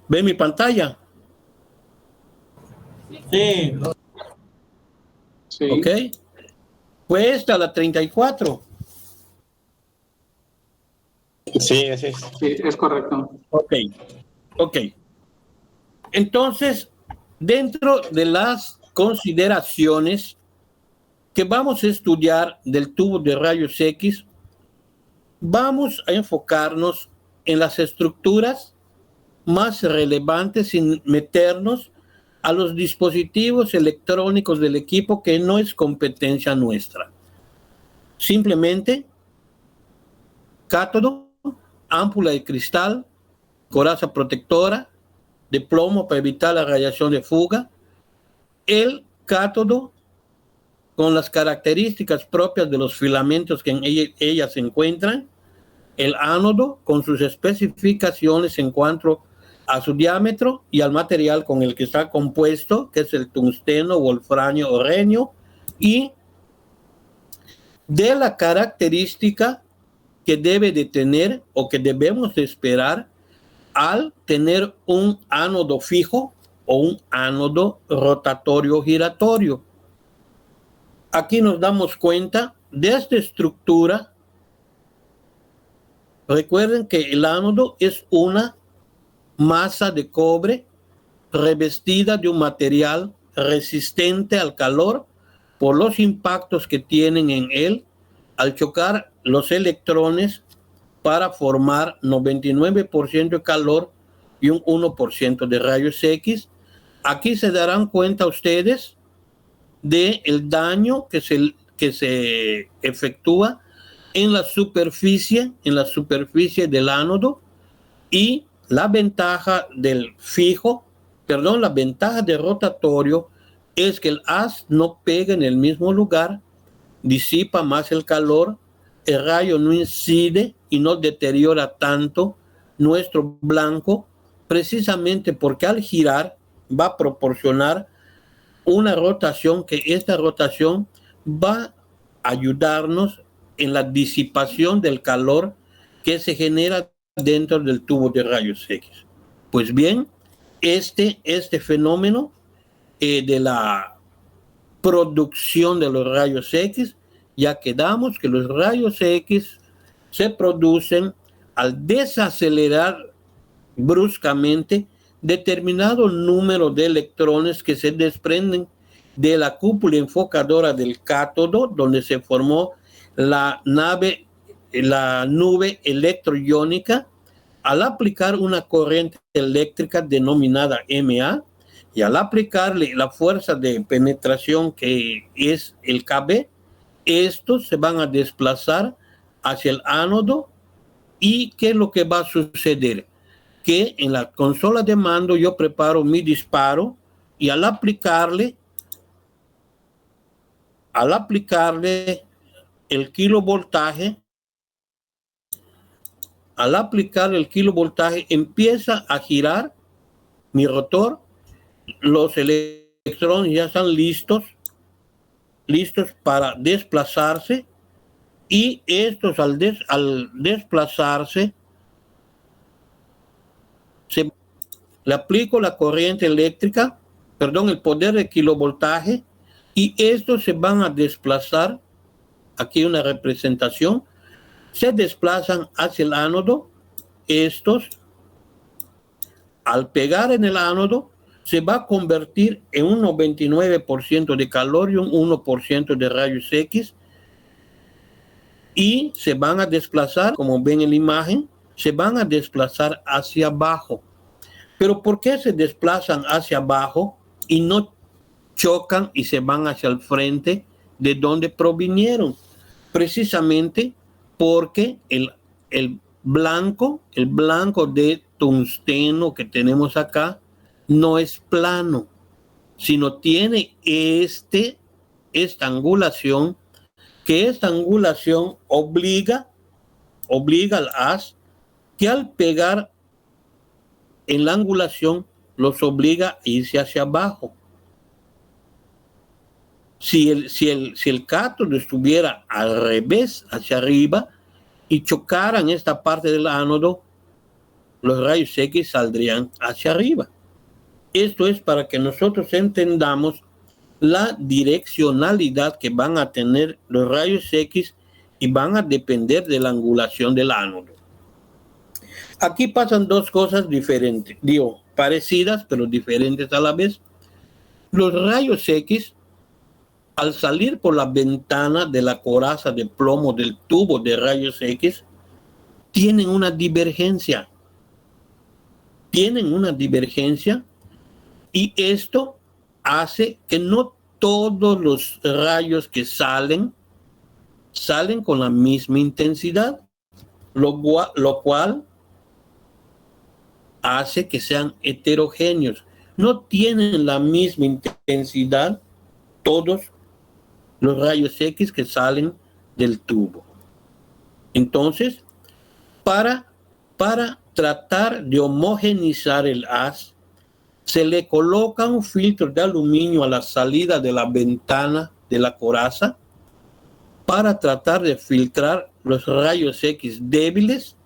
¿Ve mi pantalla? Sí. Sí. Ok. Fue esta la 34. Sí, así es. Sí, es correcto. Ok. Ok. Entonces, dentro de las consideraciones que vamos a estudiar del tubo de rayos X, vamos a enfocarnos en las estructuras más relevantes sin meternos a los dispositivos electrónicos del equipo, que no es competencia nuestra. Simplemente cátodo, ámpula de cristal, coraza protectora de plomo para evitar la radiación de fuga, el cátodo con las características propias de los filamentos que en ella se encuentran, el ánodo con sus especificaciones en cuanto a su diámetro y al material con el que está compuesto, que es el tungsteno, wolfranio o renio, y de la característica que debe de tener o que debemos de esperar al tener un ánodo fijo o un ánodo rotatorio giratorio. Aquí nos damos cuenta de esta estructura. Recuerden que el ánodo es una masa de cobre revestida de un material resistente al calor por los impactos que tienen en él al chocar los electrones para formar 99% de calor y un 1% de rayos X. Aquí se darán cuenta ustedes del daño que se efectúa en la superficie del ánodo, y la ventaja del la ventaja del rotatorio es que el haz no pega en el mismo lugar, disipa más el calor, el rayo no incide y no deteriora tanto nuestro blanco, precisamente porque al girar va a proporcionar una rotación, que esta rotación va a ayudarnos en la disipación del calor que se genera dentro del tubo de rayos X. Pues bien, este fenómeno de la producción de los rayos X, ya quedamos que los rayos X se producen al desacelerar bruscamente determinado número de electrones que se desprenden de la cúpula enfocadora del cátodo, donde se formó la nube electroiónica, al aplicar una corriente eléctrica denominada MA, y al aplicarle la fuerza de penetración que es el KB, estos se van a desplazar hacia el ánodo. ¿Y qué es lo que va a suceder? Que en la consola de mando yo preparo mi disparo, y al aplicarle el kilovoltaje, empieza a girar mi rotor, los electrones ya están listos para desplazarse, y estos al desplazarse le aplico la corriente eléctrica, el poder de kilovoltaje, y estos se van a desplazar. Aquí una representación, se desplazan hacia el ánodo. Estos, al pegar en el ánodo, se va a convertir en un 99% de calor y un 1% de rayos X, y se van a desplazar, como ven en la imagen, se van a desplazar hacia abajo. Pero ¿por qué se desplazan hacia abajo y no chocan y se van hacia el frente de donde provinieron? Precisamente porque el blanco de tungsteno que tenemos acá no es plano, sino tiene esta angulación, que esta angulación obliga al haz, que al pegar en la angulación los obliga a irse hacia abajo. Si el cátodo estuviera al revés, hacia arriba, y chocaran esta parte del ánodo, los rayos X saldrían hacia arriba. Esto es para que nosotros entendamos la direccionalidad que van a tener los rayos X y van a depender de la angulación del ánodo. Aquí pasan dos cosas diferentes, digo, parecidas pero diferentes a la vez. Los rayos X, al salir por la ventana de la coraza de plomo del tubo de rayos X, tienen una divergencia. Tienen una divergencia y esto hace que no todos los rayos que salen con la misma intensidad, lo cual hace que sean heterogéneos. No tienen la misma intensidad todos los rayos X que salen del tubo. Entonces, para tratar de homogeneizar el haz, se le coloca un filtro de aluminio a la salida de la ventana de la coraza para tratar de filtrar los rayos X débiles,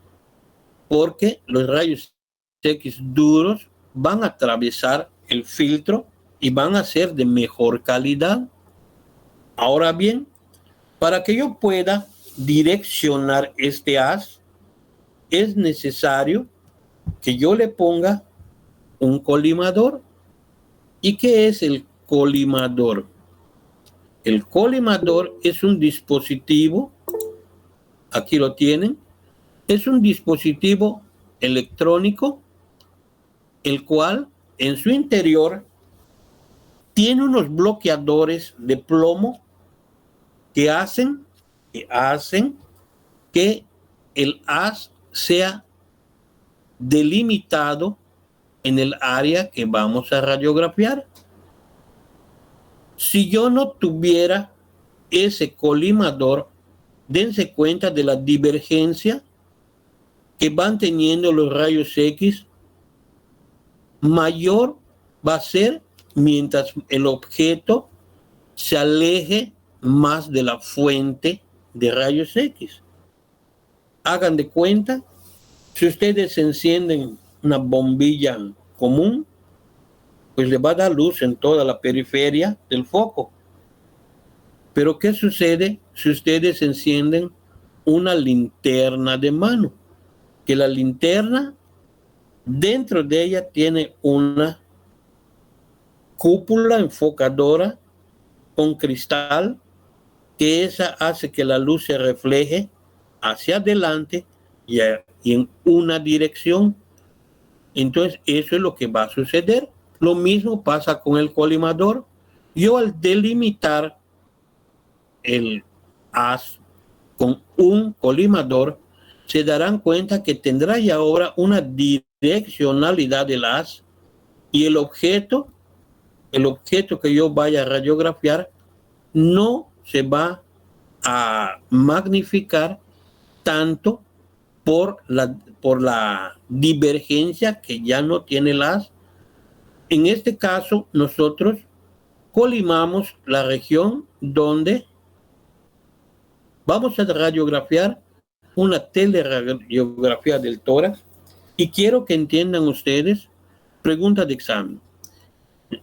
porque los rayos X duros van a atravesar el filtro y van a ser de mejor calidad. Ahora bien, para que yo pueda direccionar este haz, es necesario que yo le ponga un colimador. ¿Y qué es el colimador? El colimador es un dispositivo, aquí lo tienen, es un dispositivo electrónico, el cual en su interior tiene unos bloqueadores de plomo que hacen que el haz sea delimitado en el área que vamos a radiografiar. Si yo no tuviera ese colimador, dense cuenta de la divergencia que van teniendo los rayos X. Mayor va a ser mientras el objeto se aleje más de la fuente de rayos X. Hagan de cuenta, si ustedes encienden una bombilla común, pues le va a dar luz en toda la periferia del foco. Pero ¿qué sucede si ustedes encienden una linterna de mano? Que la linterna, dentro de ella tiene una cúpula enfocadora con cristal, que esa hace que la luz se refleje hacia adelante y en una dirección. Entonces, eso es lo que va a suceder. Lo mismo pasa con el colimador. Yo, al delimitar el haz con un colimador, se darán cuenta que tendrá ya ahora una direccionalidad del haz, y el objeto que yo vaya a radiografiar no se va a magnificar tanto por la divergencia que ya no tiene el haz. En este caso, nosotros colimamos la región donde vamos a radiografiar una teleradiografía del tórax, y quiero que entiendan ustedes, pregunta de examen.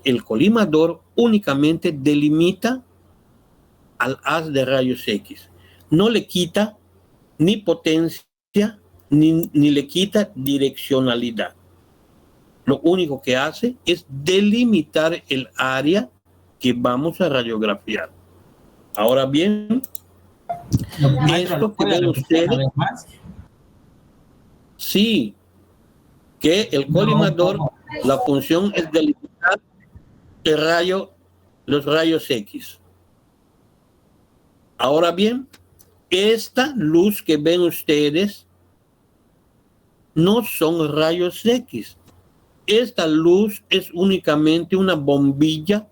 El colimador únicamente delimita al haz de rayos X. No le quita ni potencia, ni le quita direccionalidad. Lo único que hace es delimitar el área que vamos a radiografiar. Ahora bien, esto que ven ustedes, sí, que el colimador, la función es delimitar los rayos X. Ahora bien, esta luz que ven ustedes no son rayos X. Esta luz es únicamente una bombilla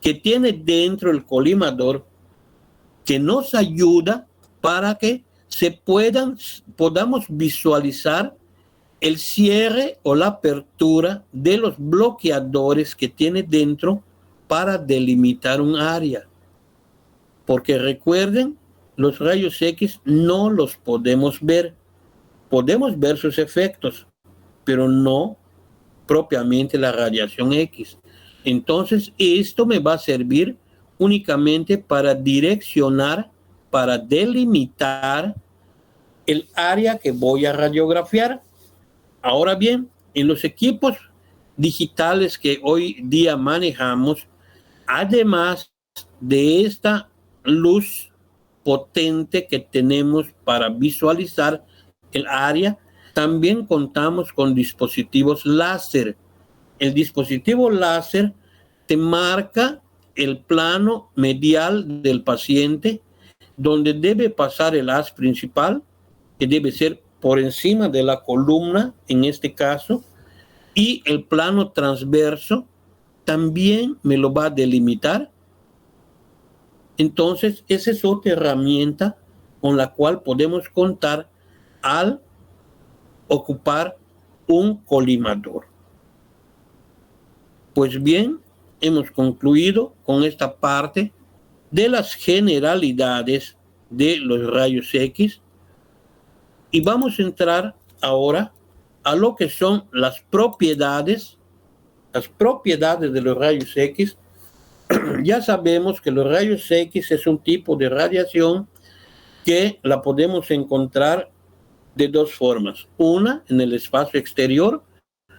que tiene dentro el colimador, que nos ayuda para que podamos visualizar el cierre o la apertura de los bloqueadores que tiene dentro para delimitar un área. Porque recuerden, los rayos X no los podemos ver. Podemos ver sus efectos, pero no propiamente la radiación X. Entonces, esto me va a servir únicamente para direccionar, para delimitar el área que voy a radiografiar. Ahora bien, en los equipos digitales que hoy día manejamos, además de esta luz potente que tenemos para visualizar el área, también contamos con dispositivos láser. El dispositivo láser te marca el plano medial del paciente, donde debe pasar el haz principal, que debe ser por encima de la columna, en este caso, y el plano transverso también me lo va a delimitar. Entonces, esa es otra herramienta con la cual podemos contar al ocupar un colimador. Pues bien, hemos concluido con esta parte de las generalidades de los rayos X y vamos a entrar ahora a lo que son las propiedades de los rayos X. Ya sabemos que los rayos X es un tipo de radiación que la podemos encontrar de dos formas. Una, en el espacio exterior,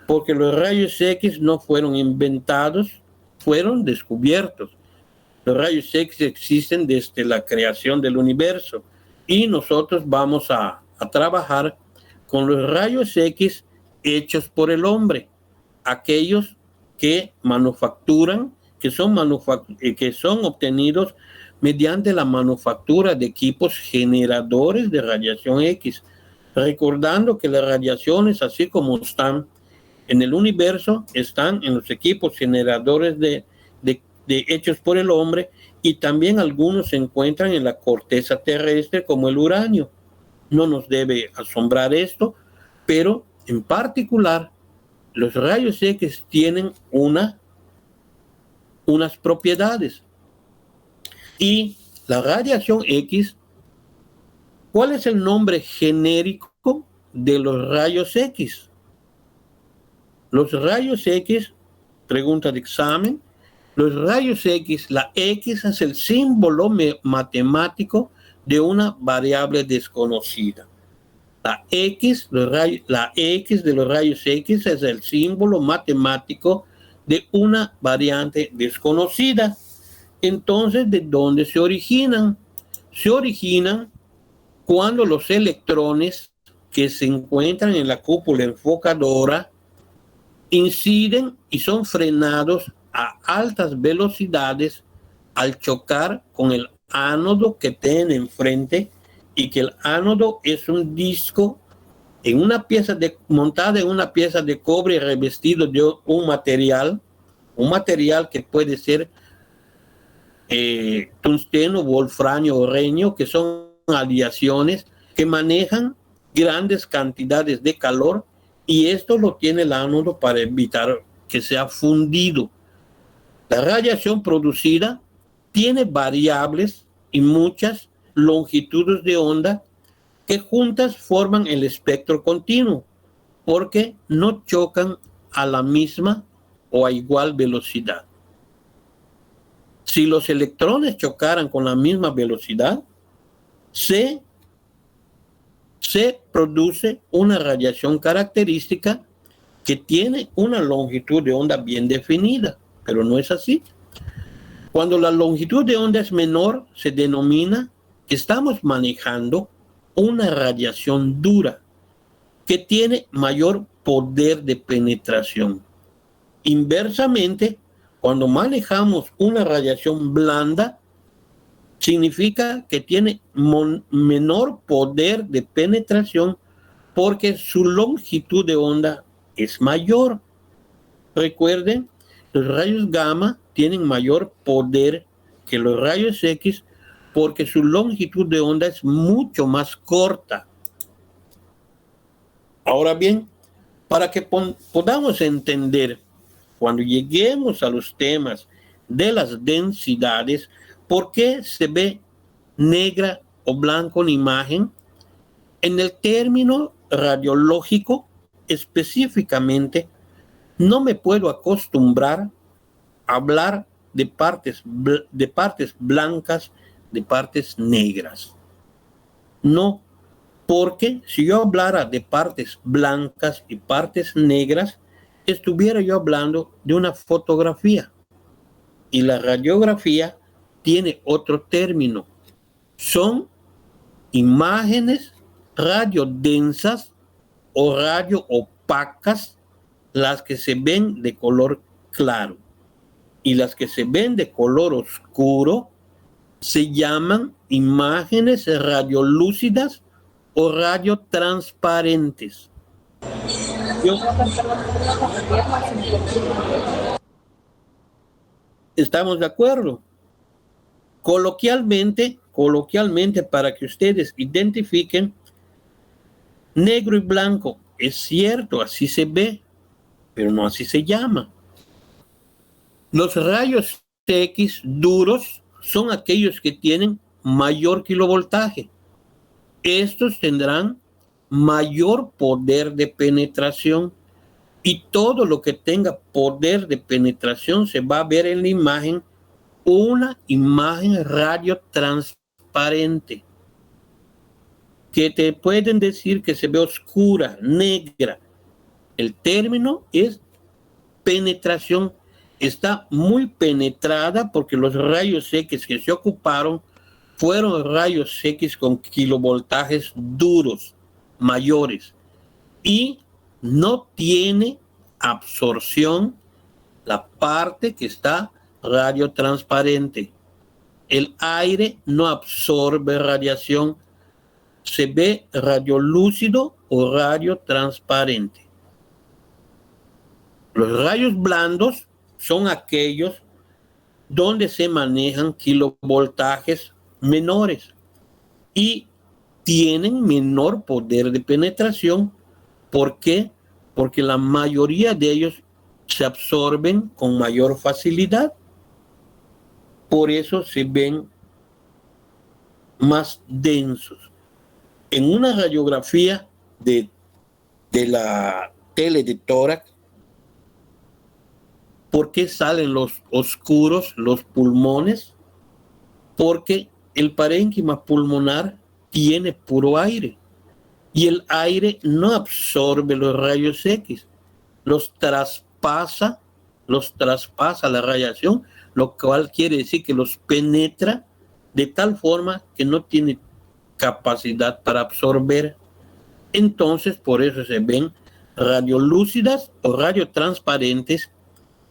porque los rayos X no fueron inventados, fueron descubiertos. Los rayos X existen desde la creación del universo y nosotros vamos a trabajar con los rayos X hechos por el hombre, aquellos que manufacturan, que son obtenidos mediante la manufactura de equipos generadores de radiación X. Recordando que las radiaciones, así como están en el universo, están en los equipos generadores de hechos por el hombre, y también algunos se encuentran en la corteza terrestre, como el uranio. No nos debe asombrar esto, pero en particular los rayos X tienen unas propiedades. Y la radiación X, ¿cuál es el nombre genérico de los rayos X? Los rayos X, pregunta de examen, los rayos X, la X es el símbolo matemático de una variable desconocida. La X de los rayos X es el símbolo matemático de una variante desconocida. Entonces, ¿de dónde se originan? Se originan cuando los electrones que se encuentran en la cúpula enfocadora inciden y son frenados a altas velocidades al chocar con el ánodo que tienen enfrente, y que el ánodo es un disco montada en una pieza de cobre revestido de un material que puede ser tungsteno, wolframio o renio, que son aleaciones que manejan grandes cantidades de calor, y esto lo tiene el ánodo para evitar que sea fundido. La radiación producida tiene variables y muchas longitudes de onda que juntas forman el espectro continuo, porque no chocan a la misma o a igual velocidad. Si los electrones chocaran con la misma velocidad, se produce una radiación característica que tiene una longitud de onda bien definida, pero no es así. Cuando la longitud de onda es menor, se denomina que estamos manejando una radiación dura que tiene mayor poder de penetración. Inversamente, cuando manejamos una radiación blanda, significa que tiene menor poder de penetración porque su longitud de onda es mayor. Recuerden, los rayos gamma tienen mayor poder que los rayos X porque su longitud de onda es mucho más corta. Ahora bien, para que podamos entender cuando lleguemos a los temas de las densidades, ¿por qué se ve negra o blanca una imagen? En el término radiológico específicamente no me puedo acostumbrar a hablar de partes blancas, de partes negras. No, porque si yo hablara de partes blancas y partes negras, estuviera yo hablando de una fotografía. Y la radiografía tiene otro término. Son imágenes radiodensas o radioopacas las que se ven de color claro. Y las que se ven de color oscuro se llaman imágenes radiolúcidas o radiotransparentes. ¿Estamos de acuerdo? Coloquialmente, para que ustedes identifiquen, negro y blanco, es cierto, así se ve, pero no así se llama. Los rayos X duros son aquellos que tienen mayor kilovoltaje. Estos tendrán mayor poder de penetración y todo lo que tenga poder de penetración se va a ver en la imagen, una imagen radiotransparente, que te pueden decir que se ve oscura, negra. El término es penetración. Está muy penetrada porque los rayos X que se ocuparon fueron rayos X con kilovoltajes duros, mayores, y no tiene absorción la parte que está radiotransparente. El aire no absorbe radiación, se ve radiolúcido o radiotransparente. Los rayos blandos son aquellos donde se manejan kilovoltajes menores y tienen menor poder de penetración. ¿Por qué? Porque la mayoría de ellos se absorben con mayor facilidad. Por eso se ven más densos. En una radiografía de la tele de tórax, ¿por qué salen los oscuros, los pulmones? Porque el parénquima pulmonar tiene puro aire y el aire no absorbe los rayos X, los traspasa la radiación, lo cual quiere decir que los penetra de tal forma que no tiene capacidad para absorber. Entonces, por eso se ven radiolúcidas o radiotransparentes,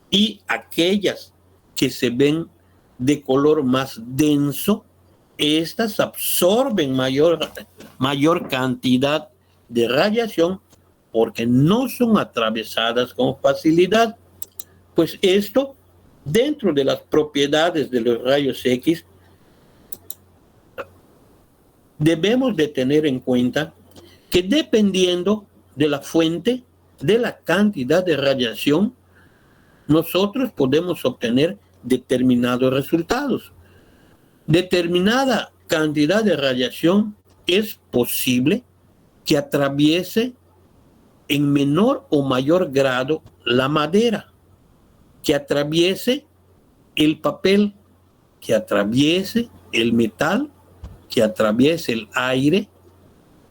y aquellas que se ven de color más denso, estas absorben mayor cantidad de radiación porque no son atravesadas con facilidad. Pues esto, dentro de las propiedades de los rayos X, debemos de tener en cuenta que dependiendo de la fuente, de la cantidad de radiación, nosotros podemos obtener determinados resultados. Determinada cantidad de radiación es posible que atraviese en menor o mayor grado la madera, que atraviese el papel, que atraviese el metal, que atraviese el aire,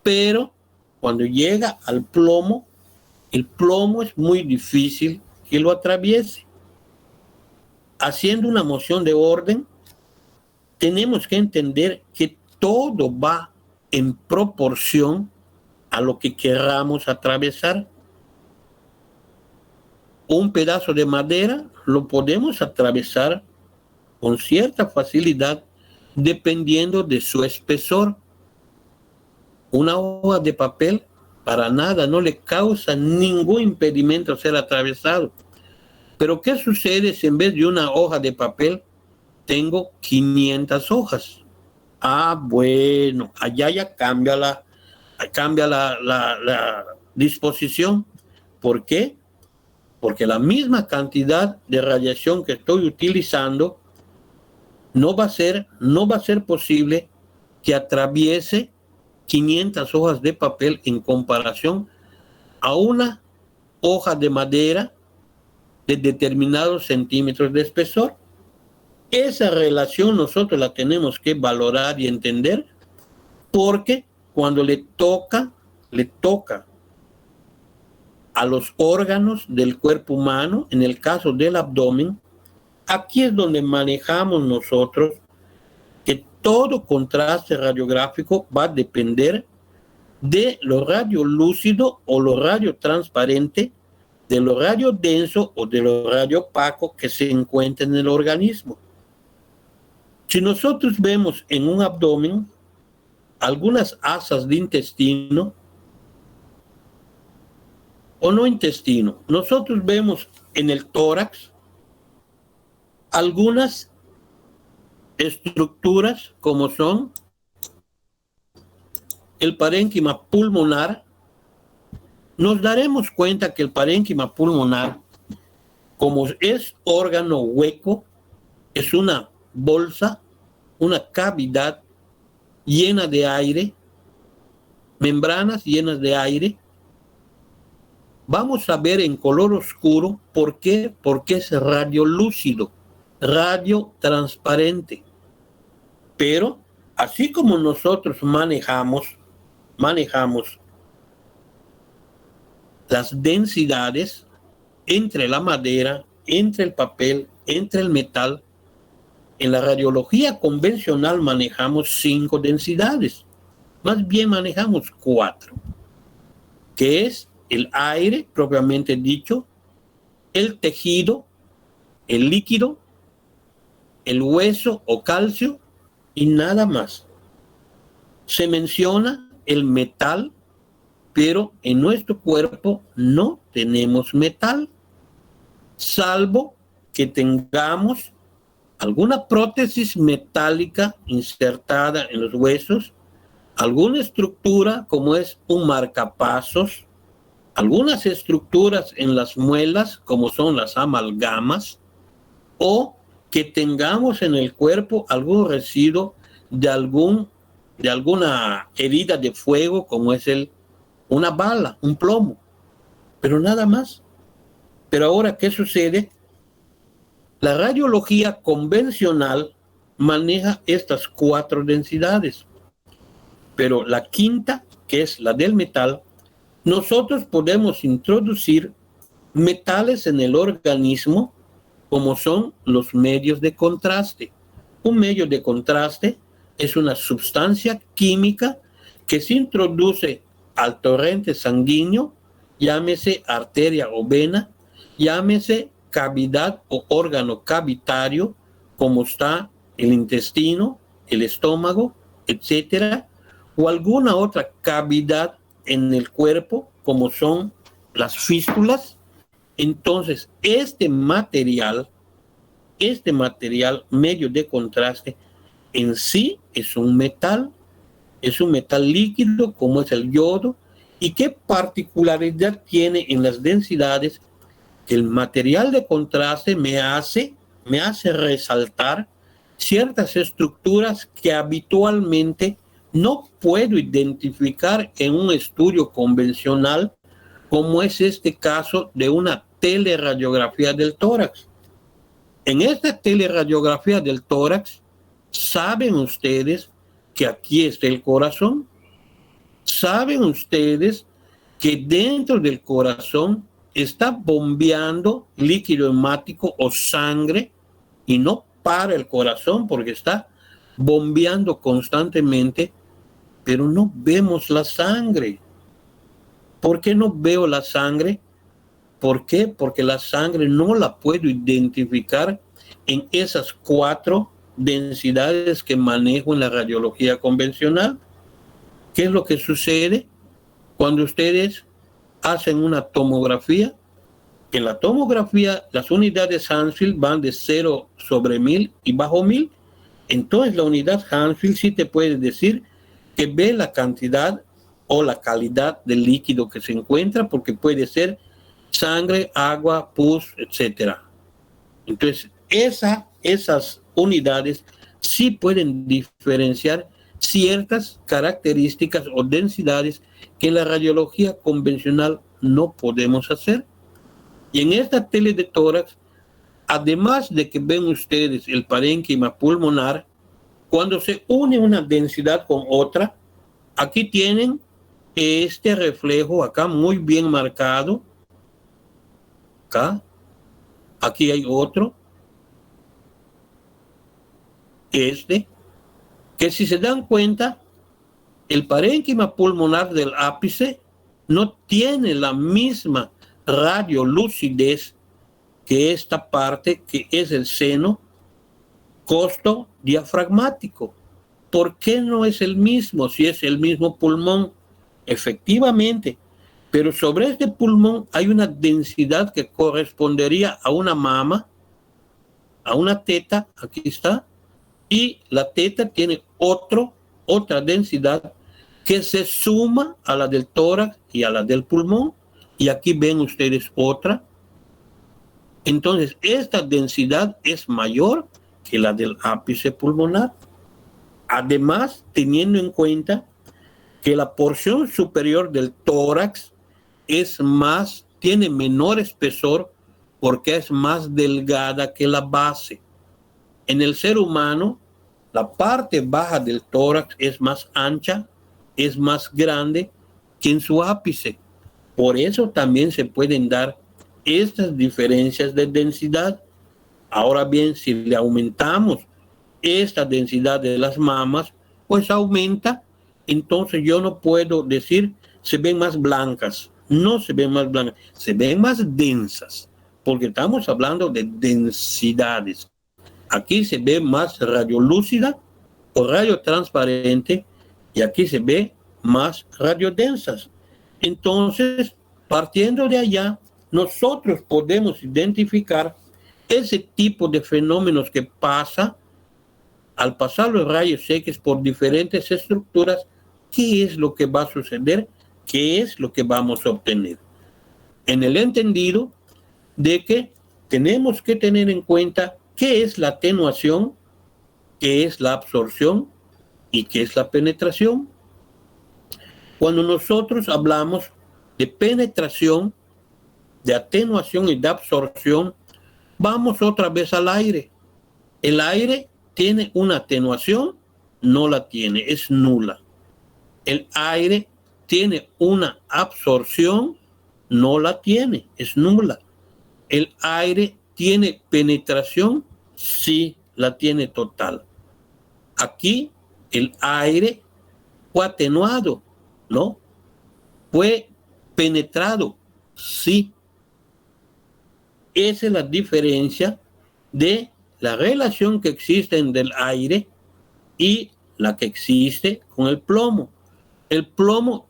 pero cuando llega al plomo, el plomo es muy difícil que lo atraviese. Haciendo una moción de orden, tenemos que entender que todo va en proporción a lo que queramos atravesar. Un pedazo de madera lo podemos atravesar con cierta facilidad dependiendo de su espesor. Una hoja de papel para nada, no le causa ningún impedimento ser atravesado. Pero ¿qué sucede si en vez de una hoja de papel tengo 500 hojas? Ah, bueno, allá ya cambia la disposición. ¿Por qué? Porque la misma cantidad de radiación que estoy utilizando no va a ser posible que atraviese 500 hojas de papel en comparación a una hoja de madera de determinados centímetros de espesor. Esa relación nosotros la tenemos que valorar y entender, porque cuando le toca a los órganos del cuerpo humano, en el caso del abdomen, aquí es donde manejamos nosotros que todo contraste radiográfico va a depender de lo radiolúcido o lo radiotransparente, de lo radiodenso o de lo radiopaco que se encuentra en el organismo. Si nosotros vemos en un abdomen algunas asas de intestino, o no intestino, nosotros vemos en el tórax algunas estructuras como son el parénquima pulmonar. Nos daremos cuenta que el parénquima pulmonar, como es órgano hueco, es una bolsa, una cavidad llena de aire, membranas llenas de aire. Vamos a ver en color oscuro por qué, porque es radiolúcido, radiotransparente. Pero así como nosotros manejamos las densidades entre la madera, entre el papel, entre el metal, en la radiología convencional manejamos 5 densidades, más bien manejamos 4, que es el aire propiamente dicho, el tejido, el líquido, el hueso o calcio y nada más. Se menciona el metal, pero en nuestro cuerpo no tenemos metal, salvo que tengamos alguna prótesis metálica insertada en los huesos, alguna estructura como es un marcapasos, algunas estructuras en las muelas como son las amalgamas, o que tengamos en el cuerpo algún residuo de alguna herida de fuego como es una bala, un plomo, pero nada más. Pero ahora, ¿qué sucede? La radiología convencional maneja estas 4 densidades, pero la quinta, que es la del metal, nosotros podemos introducir metales en el organismo como son los medios de contraste. Un medio de contraste es una sustancia química que se introduce al torrente sanguíneo, llámese arteria o vena, llámese cavidad o órgano cavitario, como está el intestino, el estómago, etcétera, o alguna otra cavidad en el cuerpo, como son las fístulas. Entonces, este material medio de contraste en sí es un metal líquido como es el yodo. ¿Y qué particularidad tiene en las densidades? Que el material de contraste me hace resaltar ciertas estructuras que habitualmente no puedo identificar en un estudio convencional, como es este caso de una teleradiografía del tórax. En esta teleradiografía del tórax, ¿saben ustedes que aquí está el corazón? ¿Saben ustedes que dentro del corazón está bombeando líquido hemático o sangre y no para el corazón porque está bombeando constantemente, pero no vemos la sangre? ¿Por qué no veo la sangre? ¿Por qué? Porque la sangre no la puedo identificar en esas 4 densidades que manejo en la radiología convencional. ¿Qué es lo que sucede cuando ustedes hacen una tomografía? En la tomografía las unidades Hansfield van de 0/1000 y bajo 1000. Entonces la unidad Hansfield sí te puede decir que ve la cantidad o la calidad del líquido que se encuentra, porque puede ser sangre, agua, pus, etc. Entonces esas unidades sí pueden diferenciar ciertas características o densidades que en la radiología convencional no podemos hacer. Y en esta tele de tórax, además de que ven ustedes el parénquima pulmonar, cuando se une una densidad con otra, aquí tienen este reflejo acá muy bien marcado. Acá, aquí hay otro. Este, que si se dan cuenta, el parénquima pulmonar del ápice no tiene la misma radiolucidez que esta parte que es el seno costo diafragmático. ¿Por qué no es el mismo si es el mismo pulmón? Efectivamente, pero sobre este pulmón hay una densidad que correspondería a una mama, a una teta, aquí está, y la teta tiene otra densidad que se suma a la del tórax y a la del pulmón, y aquí ven ustedes otra. Entonces, esta densidad es mayor que la del ápice pulmonar. Además, teniendo en cuenta que la porción superior del tórax tiene menor espesor porque es más delgada que la base. En el ser humano, la parte baja del tórax es más ancha, es más grande que en su ápice. Por eso también se pueden dar estas diferencias de densidad. Ahora bien, si le aumentamos esta densidad de las mamas, pues aumenta. Entonces yo no puedo decir se ven más blancas. No se ven más blancas, se ven más densas, porque estamos hablando de densidades. Aquí se ve más radiolúcida o radiotransparente y aquí se ve más radiodensas. Entonces, partiendo de allá, nosotros podemos identificar ese tipo de fenómenos que pasa al pasar los rayos X por diferentes estructuras. ¿Qué es lo que va a suceder? ¿Qué es lo que vamos a obtener? En el entendido de que tenemos que tener en cuenta qué es la atenuación, qué es la absorción y qué es la penetración. Cuando nosotros hablamos de penetración, de atenuación y de absorción, vamos otra vez al aire. El aire tiene una atenuación, no la tiene, es nula. El aire tiene una absorción, no la tiene, es nula. El aire tiene penetración, sí la tiene total. Aquí el aire fue atenuado, ¿no? Fue penetrado, sí. Esa es la diferencia de la relación que existe entre el aire y la que existe con el plomo. El plomo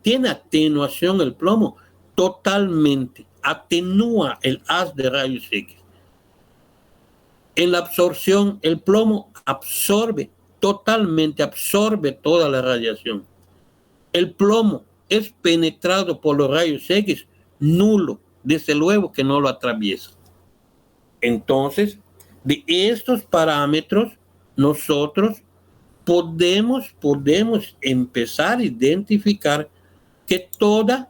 tiene atenuación, el plomo totalmente atenúa el haz de rayos X. En la absorción, el plomo totalmente absorbe toda la radiación. El plomo es penetrado por los rayos X, nulo, desde luego que no lo atraviesa. Entonces, de estos parámetros, nosotros podemos empezar a identificar que todas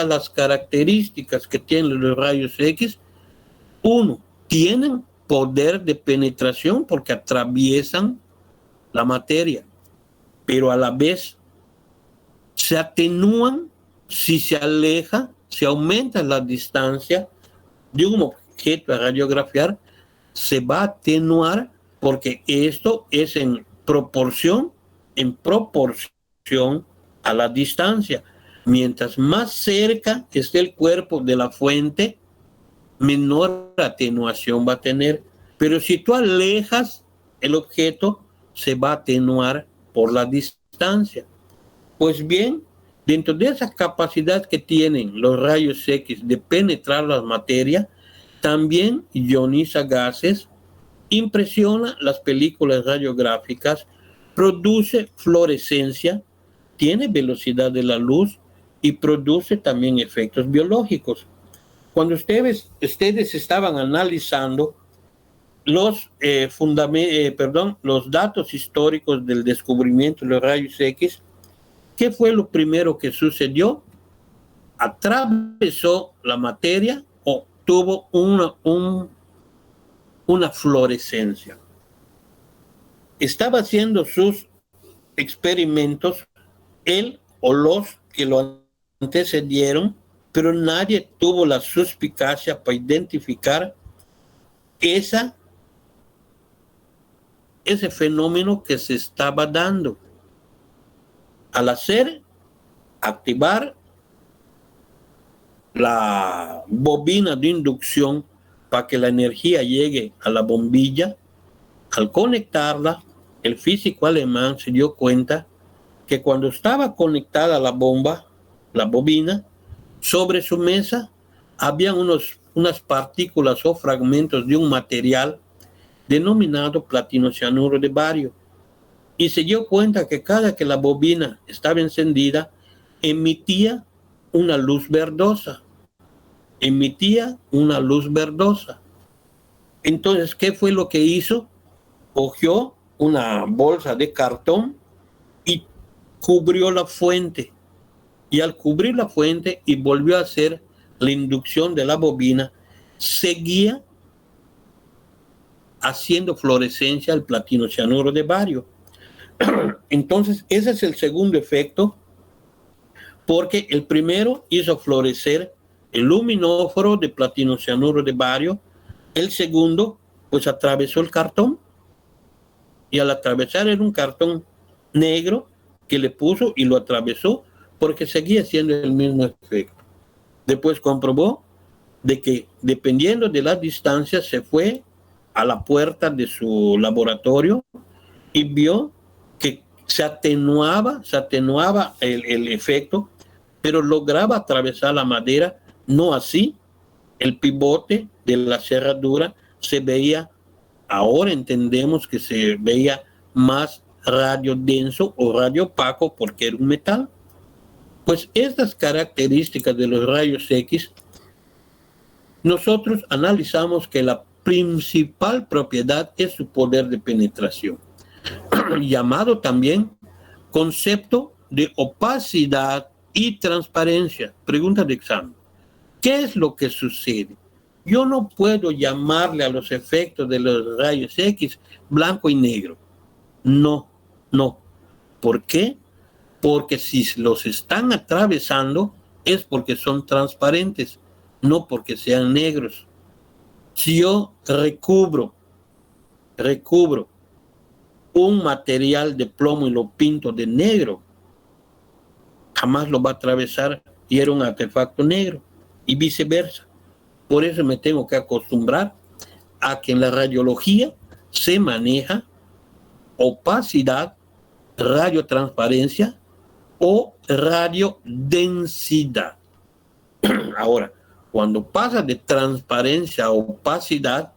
las características que tienen los rayos X, uno, tienen poder de penetración porque atraviesan la materia, pero a la vez se atenúan si se aleja, se aumenta la distancia de un objeto a radiografiar, se va a atenuar porque esto es en proporción a la distancia. Mientras más cerca esté el cuerpo de la fuente, menor atenuación va a tener. Pero si tú alejas el objeto, se va a atenuar por la distancia. Pues bien, dentro de esa capacidad que tienen los rayos X de penetrar la materia, también ioniza gases, impresiona las películas radiográficas, produce fluorescencia, tiene velocidad de la luz y produce también efectos biológicos. Cuando ustedes estaban analizando los datos históricos del descubrimiento de los rayos X, ¿qué fue lo primero que sucedió? Atravesó la materia o tuvo una fluorescencia. Estaba haciendo sus experimentos, él o los que lo antecedieron, pero nadie tuvo la suspicacia para identificar ese fenómeno que se estaba dando. Al activar la bobina de inducción para que la energía llegue a la bombilla, al conectarla, el físico alemán se dio cuenta que cuando estaba conectada la bobina, sobre su mesa habían unas partículas o fragmentos de un material denominado platino cianuro de bario. Y se dio cuenta que cada que la bobina estaba encendida, emitía una luz verdosa. Entonces, ¿qué fue lo que hizo? Cogió una bolsa de cartón y cubrió la fuente. Y al cubrir la fuente y volvió a hacer la inducción de la bobina, seguía haciendo fluorescencia al platino cianuro de bario. Entonces, ese es el segundo efecto, porque el primero hizo fluorecer el luminóforo de platino cianuro de bario, el segundo, pues atravesó el cartón, y al atravesar era un cartón negro que le puso y lo atravesó porque seguía haciendo el mismo efecto. Después comprobó de que dependiendo de la distancia se fue a la puerta de su laboratorio y vio que se atenuaba el efecto, pero lograba atravesar la madera, no así el pivote de la cerradura se veía, ahora entendemos que se veía más radio denso o radio opaco porque era un metal. Pues estas características de los rayos X, nosotros analizamos que la principal propiedad es su poder de penetración, llamado también concepto de opacidad y transparencia. Pregunta de examen. ¿Qué es lo que sucede? Yo no puedo llamarle a los efectos de los rayos X blanco y negro. No. ¿Por qué? Porque si los están atravesando es porque son transparentes, no porque sean negros. Si yo recubro un material de plomo y lo pinto de negro, jamás lo va a atravesar y era un artefacto negro, y viceversa. Por eso me tengo que acostumbrar a que en la radiología se maneja opacidad, radiotransparencia o radiodensidad. Ahora, cuando pasa de transparencia a opacidad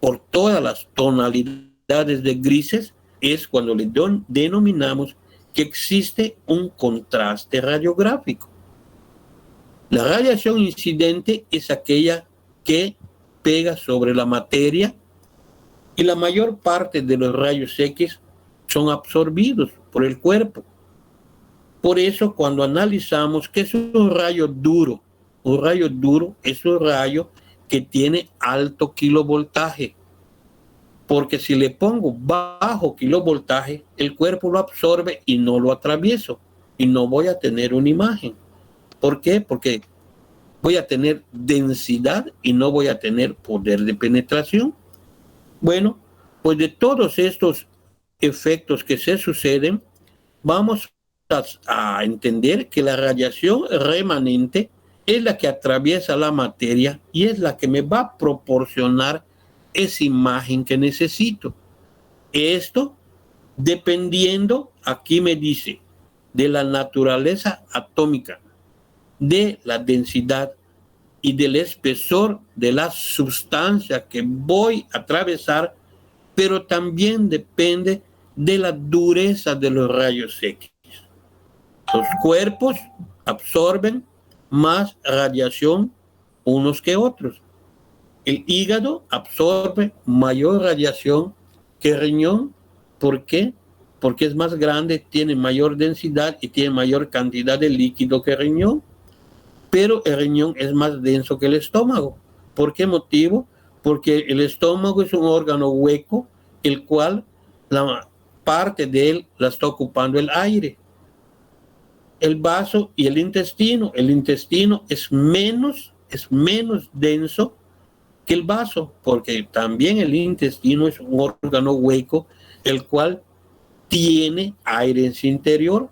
por todas las tonalidades de grises, es cuando le denominamos que existe un contraste radiográfico. La radiación incidente es aquella que pega sobre la materia y la mayor parte de los rayos X son absorbidos por el cuerpo. Por eso cuando analizamos qué es un rayo duro es un rayo que tiene alto kilovoltaje, porque si le pongo bajo kilovoltaje, el cuerpo lo absorbe y no lo atravieso y no voy a tener una imagen. ¿Por qué? Porque voy a tener densidad y no voy a tener poder de penetración. Bueno, pues de todos estos efectos que se suceden, vamos a entender que la radiación remanente es la que atraviesa la materia y es la que me va a proporcionar esa imagen que necesito. Esto dependiendo, aquí me dice, de la naturaleza atómica, de la densidad y del espesor de la sustancia que voy a atravesar, pero también depende de la dureza de los rayos X. Los cuerpos absorben más radiación unos que otros. El hígado absorbe mayor radiación que el riñón. ¿Por qué? porque es más grande, tiene mayor densidad y tiene mayor cantidad de líquido que el riñón, pero el riñón es más denso que el estómago. ¿Por qué motivo? Porque el estómago es un órgano hueco, el cual la parte de él la está ocupando el aire. El vaso y el intestino es menos denso que el vaso, porque también el intestino es un órgano hueco, el cual tiene aire en su interior.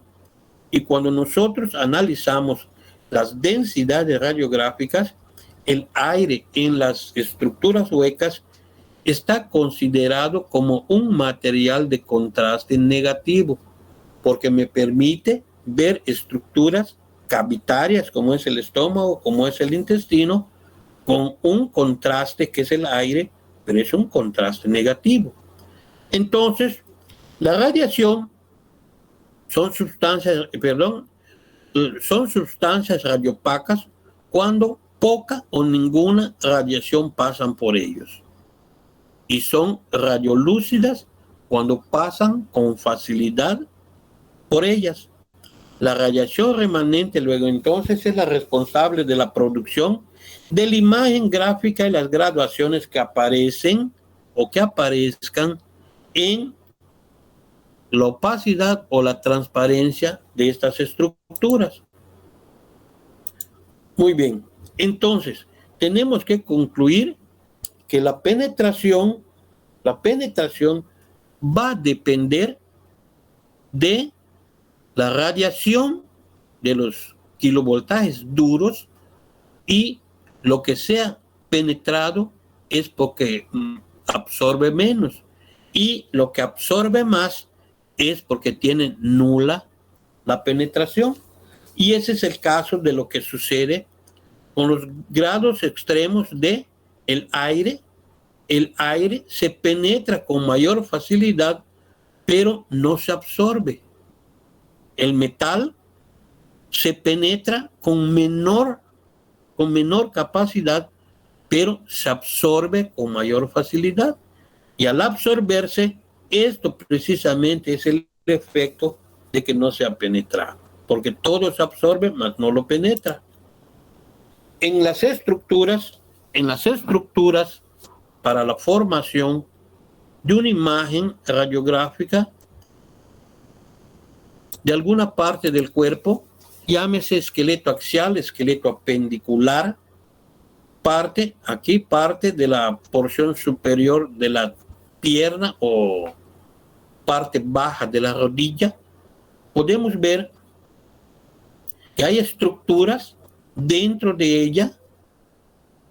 Y cuando nosotros analizamos las densidades radiográficas, el aire en las estructuras huecas está considerado como un material de contraste negativo, porque me permite ver estructuras cavitarias, como es el estómago, como es el intestino, con un contraste que es el aire, pero es un contraste negativo. Entonces, la radiación son sustancias radiopacas cuando poca o ninguna radiación pasan por ellos. Y son radiolúcidas cuando pasan con facilidad por ellas. La radiación remanente luego entonces es la responsable de la producción de la imagen gráfica y las graduaciones que aparecen o que aparezcan en la opacidad o la transparencia de estas estructuras. Muy bien, entonces tenemos que concluir que la penetración va a depender de la radiación de los kilovoltajes duros, y lo que sea penetrado es porque absorbe menos, y lo que absorbe más es porque tiene nula la penetración. Y ese es el caso de lo que sucede con los grados extremos de el aire. El aire se penetra con mayor facilidad, pero no se absorbe. El metal se penetra con menor capacidad, pero se absorbe con mayor facilidad. Y al absorberse, esto precisamente es el efecto de que no se ha penetrado, porque todo se absorbe, mas no lo penetra. En las estructuras, para la formación de una imagen radiográfica de alguna parte del cuerpo, llámese esqueleto axial, esqueleto apendicular, parte de la porción superior de la pierna o parte baja de la rodilla, podemos ver que hay estructuras dentro de ella,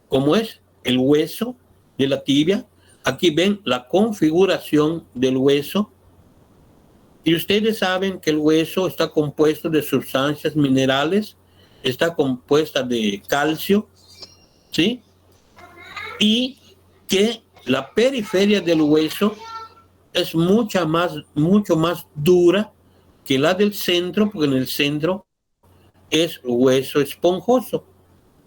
como es el hueso de la tibia. Aquí ven la configuración del hueso. Y ustedes saben que el hueso está compuesto de sustancias minerales, está compuesta de calcio, ¿sí? Y que la periferia del hueso es mucho más dura que la del centro, porque en el centro es hueso esponjoso.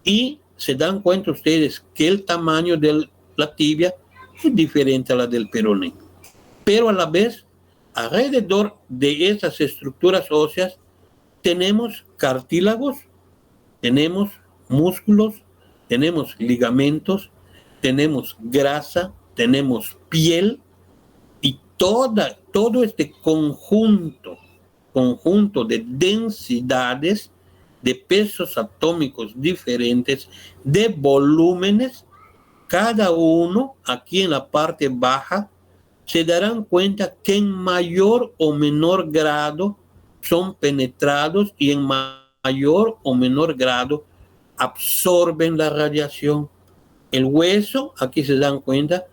Y se dan cuenta ustedes que el tamaño de la tibia es diferente a la del peroné. Pero a la vez, alrededor de esas estructuras óseas tenemos cartílagos, tenemos músculos, tenemos ligamentos, tenemos grasa, tenemos piel, y todo este conjunto de densidades, de pesos atómicos diferentes, de volúmenes, cada uno aquí en la parte baja, se darán cuenta que en mayor o menor grado son penetrados y en mayor o menor grado absorben la radiación. El hueso, aquí se dan cuenta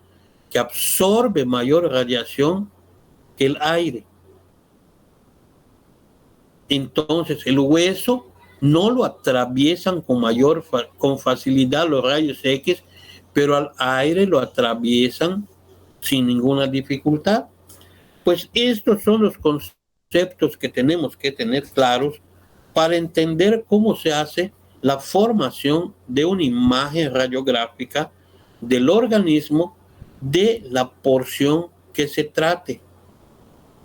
que absorbe mayor radiación que el aire. Entonces el hueso no lo atraviesan con facilidad los rayos X, pero al aire lo atraviesan sin ninguna dificultad. Pues estos son los conceptos que tenemos que tener claros para entender cómo se hace la formación de una imagen radiográfica del organismo de la porción que se trate.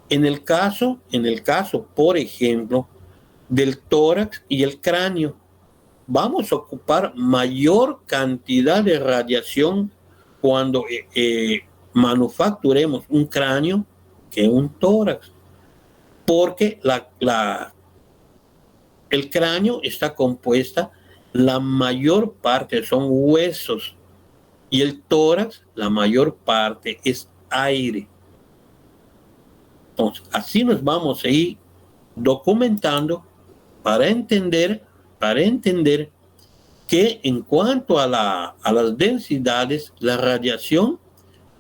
En el caso, por ejemplo, del tórax y el cráneo, vamos a ocupar mayor cantidad de radiación cuando manufacturemos un cráneo que un tórax, porque el cráneo está compuesta, la mayor parte son huesos, y el tórax, la mayor parte es aire. Entonces, así nos vamos a ir documentando para entender que en cuanto a las densidades, la radiación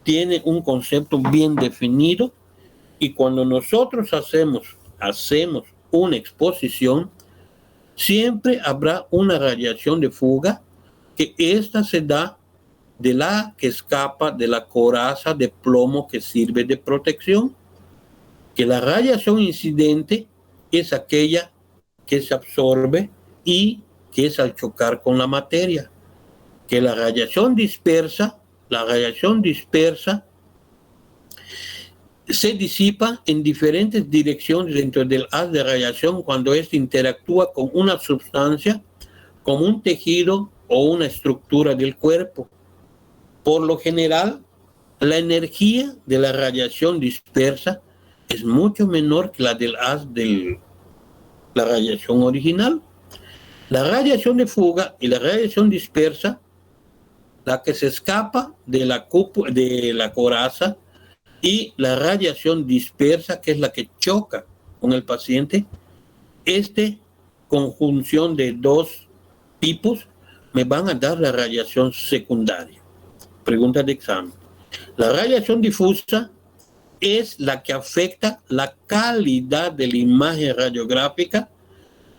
tiene un concepto bien definido, y cuando nosotros hacemos una exposición, siempre habrá una radiación de fuga, que esta se da de la que escapa de la coraza de plomo que sirve de protección, que la radiación incidente es aquella que se absorbe y que es al chocar con la materia, que la radiación dispersa se disipa en diferentes direcciones dentro del haz de radiación cuando éste interactúa con una sustancia, como un tejido o una estructura del cuerpo. Por lo general, la energía de la radiación dispersa es mucho menor que la del haz de la radiación original. La radiación de fuga y la radiación dispersa, la que se escapa de la coraza, y la radiación dispersa, que es la que choca con el paciente, conjunción de dos tipos me van a dar la radiación secundaria. Pregunta de examen. La radiación difusa es la que afecta la calidad de la imagen radiográfica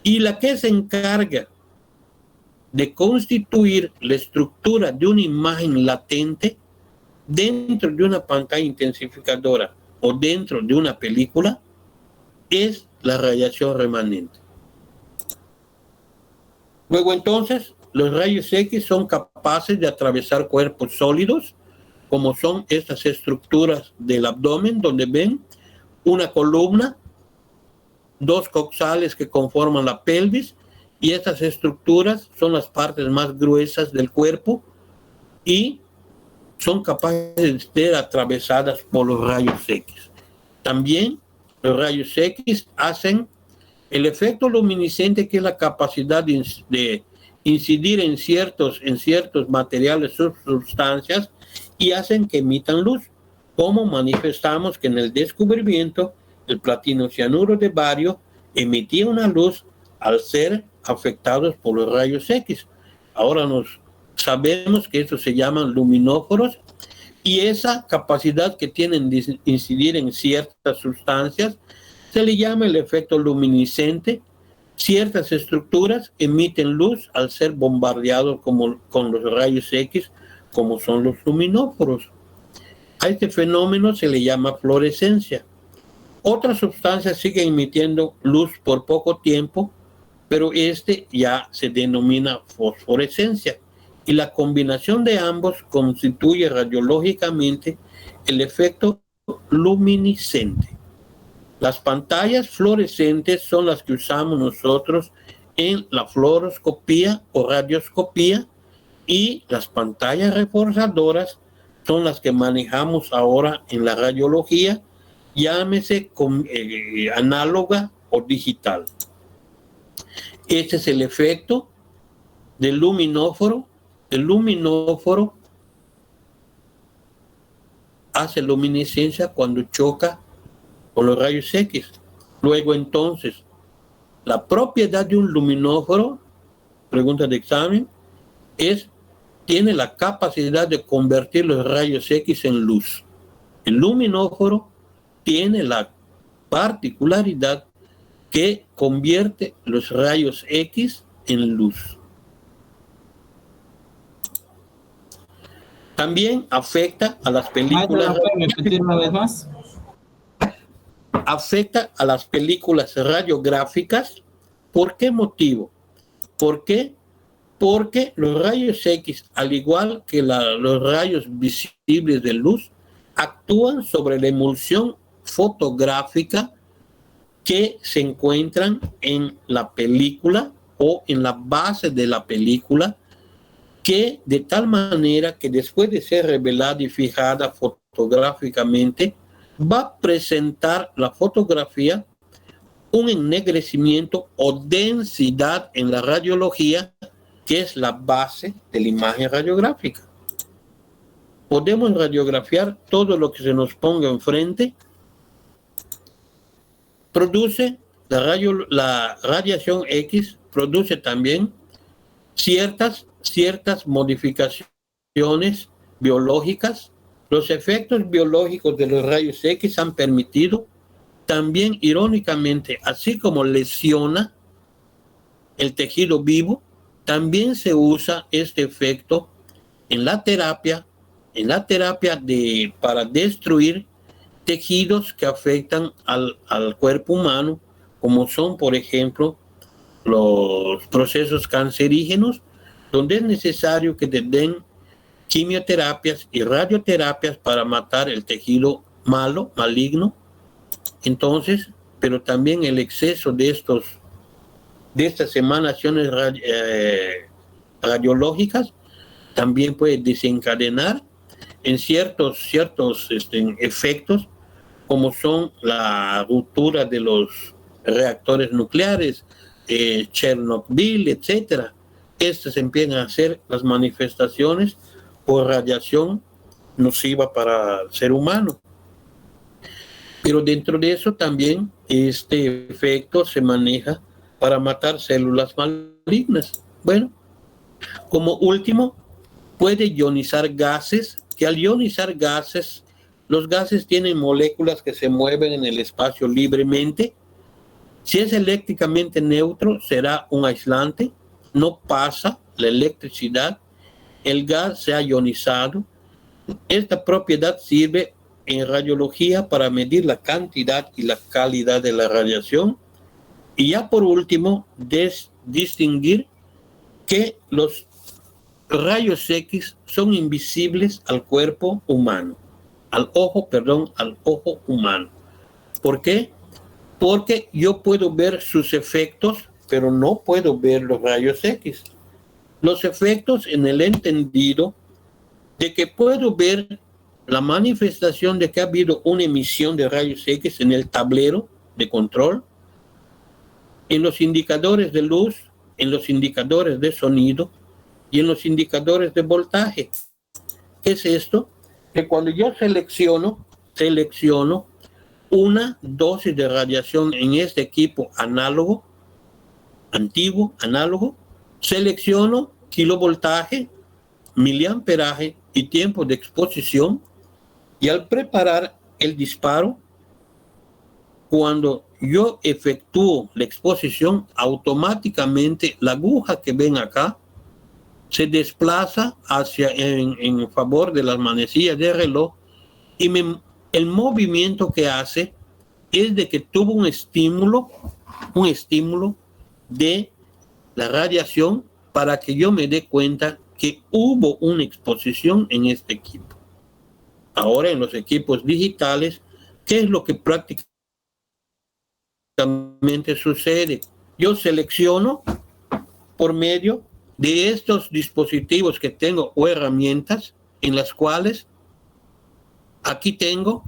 y la que se encarga de constituir la estructura de una imagen latente dentro de una pantalla intensificadora o dentro de una película, es la radiación remanente. Luego entonces, los rayos X son capaces de atravesar cuerpos sólidos, como son estas estructuras del abdomen, donde ven una columna, dos coxales que conforman la pelvis, y estas estructuras son las partes más gruesas del cuerpo y son capaces de ser atravesadas por los rayos X. También los rayos X hacen el efecto luminiscente, que es la capacidad de incidir en ciertos materiales o sustancias, y hacen que emitan luz, como manifestamos que en el descubrimiento el platino cianuro de bario emitía una luz al ser afectados por los rayos X. Ahora sabemos que estos se llaman luminóforos, y esa capacidad que tienen de incidir en ciertas sustancias se le llama el efecto luminiscente. Ciertas estructuras emiten luz al ser bombardeados con los rayos X, como son los luminóforos. A este fenómeno se le llama fluorescencia. Otras sustancias siguen emitiendo luz por poco tiempo, pero ya se denomina fosforescencia, y la combinación de ambos constituye radiológicamente el efecto luminiscente. Las pantallas fluorescentes son las que usamos nosotros en la fluoroscopía o radioscopía, y las pantallas reforzadoras son las que manejamos ahora en la radiología, llámese análoga o digital. Este es el efecto del luminóforo. El luminóforo hace luminiscencia cuando choca con los rayos X. Luego entonces, la propiedad de un luminóforo, pregunta de examen, tiene la capacidad de convertir los rayos X en luz. El luminóforo tiene la particularidad que convierte los rayos X en luz. También afecta a las películas. ¿Pueden repetir una vez más? Afecta a las películas radiográficas. ¿Por qué motivo? ¿Por qué? Porque los rayos X, al igual que los rayos visibles de luz, actúan sobre la emulsión fotográfica que se encuentran en la película o en la base de la película, que de tal manera que después de ser revelada y fijada fotográficamente, va a presentar la fotografía un ennegrecimiento o densidad en la radiología, que es la base de la imagen radiográfica. Podemos radiografiar todo lo que se nos ponga enfrente. Produce la radiación X, produce también ciertas modificaciones biológicas. Los efectos biológicos de los rayos X han permitido también, irónicamente, así como lesiona el tejido vivo, también se usa este efecto en la terapia para destruir tejidos que afectan al cuerpo humano, como son, por ejemplo, los procesos cancerígenos, donde es necesario que te den quimioterapias y radioterapias para matar el tejido maligno. Entonces, pero también el exceso de estas emanaciones radiológicas también puede desencadenar en ciertos efectos, como son la ruptura de los reactores nucleares, Chernobyl, etcétera. Estas empiezan a ser las manifestaciones por radiación nociva para el ser humano. Pero dentro de eso también este efecto se maneja para matar células malignas. Bueno, como último, puede ionizar gases, que al ionizar gases, los gases tienen moléculas que se mueven en el espacio libremente. Si es eléctricamente neutro, será un aislante, no pasa la electricidad, el gas se ha ionizado. Esta propiedad sirve en radiología para medir la cantidad y la calidad de la radiación. Y ya por último, distinguir que los rayos X son invisibles al cuerpo humano, al ojo humano. ¿Por qué? Porque yo puedo ver sus efectos, pero no puedo ver los rayos X. Los efectos en el entendido de que puedo ver la manifestación de que ha habido una emisión de rayos X en el tablero de control, en los indicadores de luz, en los indicadores de sonido y en los indicadores de voltaje. ¿Qué es esto? Que cuando yo selecciono una dosis de radiación en este equipo antiguo, selecciono kilovoltaje, miliamperaje y tiempo de exposición, y al preparar el disparo, cuando yo efectúo la exposición, automáticamente la aguja que ven acá se desplaza en favor de las manecillas del reloj, y el movimiento que hace es de que tuvo un estímulo de la radiación para que yo me dé cuenta que hubo una exposición en este equipo. Ahora, en los equipos digitales, ¿qué es lo que prácticamente sucede? Yo selecciono por medio de estos dispositivos que tengo o herramientas en las cuales aquí tengo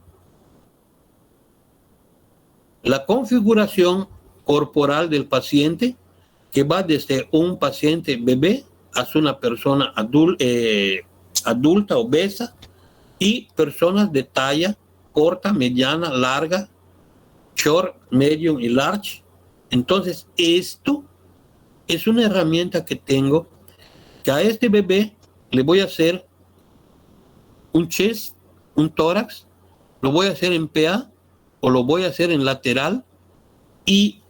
la configuración corporal del paciente, que va desde un paciente bebé hasta una persona adulta, obesa, y personas de talla corta, mediana, larga, short, medium y large. Entonces, esto es una herramienta que tengo, que a este bebé le voy a hacer un chest, un tórax, lo voy a hacer en PA o lo voy a hacer en lateral, y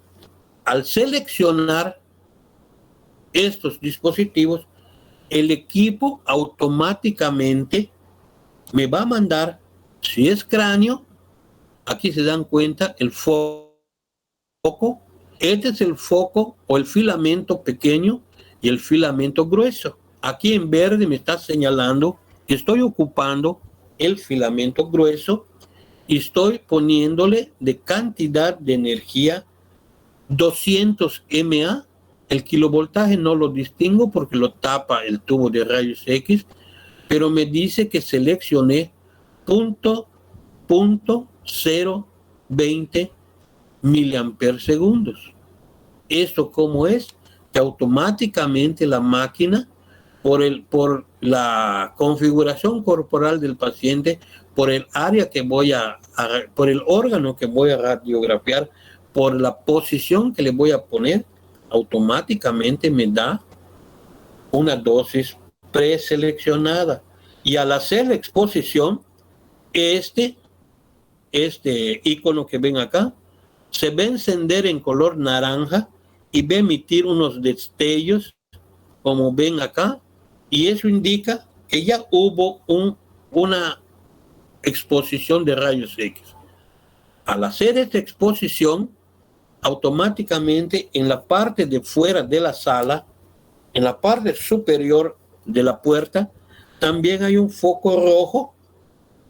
al seleccionar estos dispositivos, el equipo automáticamente me va a mandar, si es cráneo, aquí se dan cuenta el foco, este es el foco o el filamento pequeño y el filamento grueso. Aquí en verde me está señalando que estoy ocupando el filamento grueso, y estoy poniéndole de cantidad de energía 200 mA. El kilovoltaje no lo distingo porque lo tapa el tubo de rayos X, pero me dice que seleccioné .020 miliamperes segundos. ¿Esto cómo es? Que automáticamente la máquina, por la configuración corporal del paciente, por el área que por el órgano que voy a radiografiar, por la posición que le voy a poner, automáticamente me da una dosis preseleccionada. Y al hacer la exposición, este icono que ven acá se va a encender en color naranja y va a emitir unos destellos, como ven acá, y eso indica que ya hubo una exposición de rayos X. Al hacer esta exposición, automáticamente en la parte de fuera de la sala, en la parte superior de la puerta, también hay un foco rojo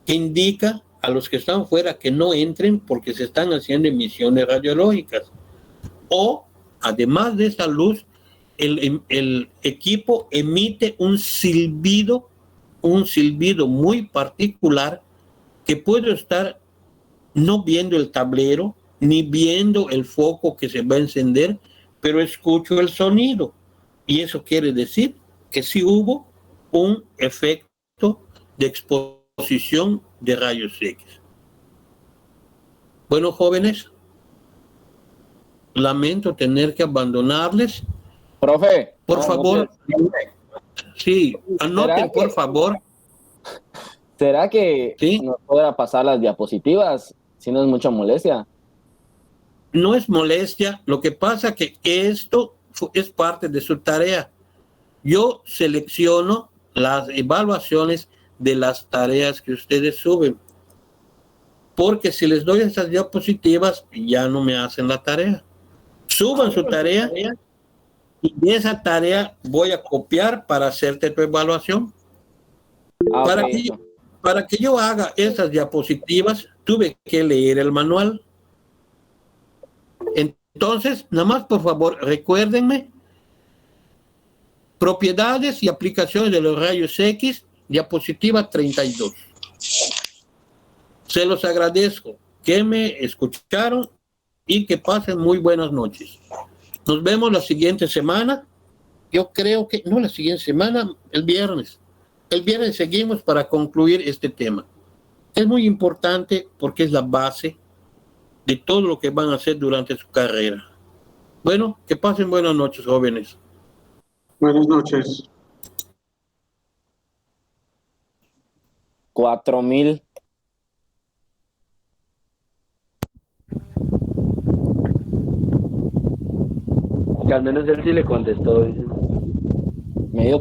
que indica a los que están fuera que no entren porque se están haciendo emisiones radiológicas. O, además de esa luz, el equipo emite un silbido muy particular que puedo estar no viendo el tablero, ni viendo el foco que se va a encender, pero escucho el sonido. Y eso quiere decir que sí hubo un efecto de exposición de rayos X. Bueno, jóvenes, lamento tener que abandonarles. Profe. Por favor, sí, anoten, por favor. ¿Será que ¿Sí? nos podrá pasar las diapositivas? Si no es mucha molestia. No es molestia, lo que pasa que esto es parte de su tarea. Yo selecciono las evaluaciones de las tareas que ustedes suben, porque si les doy esas diapositivas ya no me hacen la tarea. Suban su tarea y de esa tarea voy a copiar para hacerte tu evaluación. Para que yo haga esas diapositivas tuve que leer el manual. Entonces, nada más por favor, recuérdenme propiedades y aplicaciones de los rayos X, diapositiva 32. Se los agradezco que me escucharon y que pasen muy buenas noches. Nos vemos la siguiente semana. Yo creo que, no la siguiente semana, el viernes. El viernes seguimos para concluir este tema. Es muy importante porque es la base de todo lo que van a hacer durante su carrera. Bueno, que pasen buenas noches, jóvenes. Buenas noches. 4,000. Que al menos él sí le contestó. Me dio